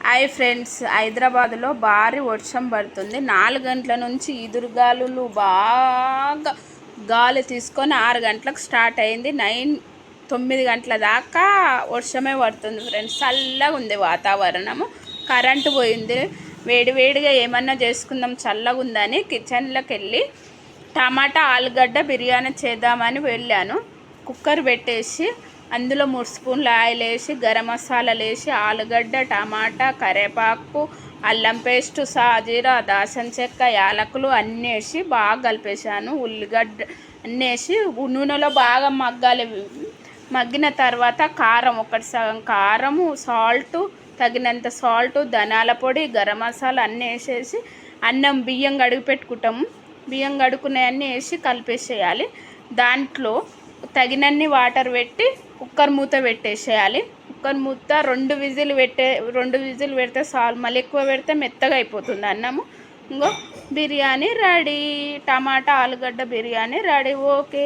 Hi friends, హైదరాబాద్లో భారీ వర్షం పడుతుంది. 4 గంటల నుంచి ఈదురుగాలులు బాగా గాలి తీసుకొని 6 గంటలకు స్టార్ట్ అయింది. 9 గంటల దాకా వర్షమే పడుతుంది ఫ్రెండ్స్. చల్లగా ఉంది వాతావరణము. కరెంటు పోయింది. వేడివేడిగా ఏమన్నా చేసుకుందాం చల్లగా ఉందని కిచెన్లోకి వెళ్ళి టమాటా ఆలుగడ్డ బిర్యానీ చేద్దామని వెళ్ళాను. కుక్కర్ పెట్టేసి అందులో 3 స్పూన్ల ఆయిల్ వేసి గరం మసాలాలు వేసి ఆలుగడ్డ, టమాటా, కరివేపాకు, అల్లం పేస్టు, సాజీరా, దాల్చిన చెక్క, యాలకులు అన్నీ వేసి బాగా కలిపేసాను. ఉల్లిగడ్డ అన్నీ వేసి నూనెలో బాగా మగ్గాలి. మగ్గిన తర్వాత కారం, ఒకటి సగం కారము, సాల్టు, తగినంత సాల్టు, ధనియాల పొడి, గరం మసాలా అన్నీ వేసేసి బియ్యం కడిగి పెట్టుకుంటాము. బియ్యం కడుక్కునేవన్నీ వేసి కలిపేసేయాలి. దాంట్లో తగినన్ని వాటర్ పెట్టి కుక్కర్ మూత పెట్టేసేయాలి. కుక్కర్ మూత 2 విజిల్ పెడితే చాలు. మళ్ళీ ఎక్కువ పెడితే మెత్తగా అయిపోతుంది అన్నము. ఇంకో బిర్యానీ రెడీ. టమాటా ఆలుగడ్డ బిర్యానీ రెడీ. ఓకే.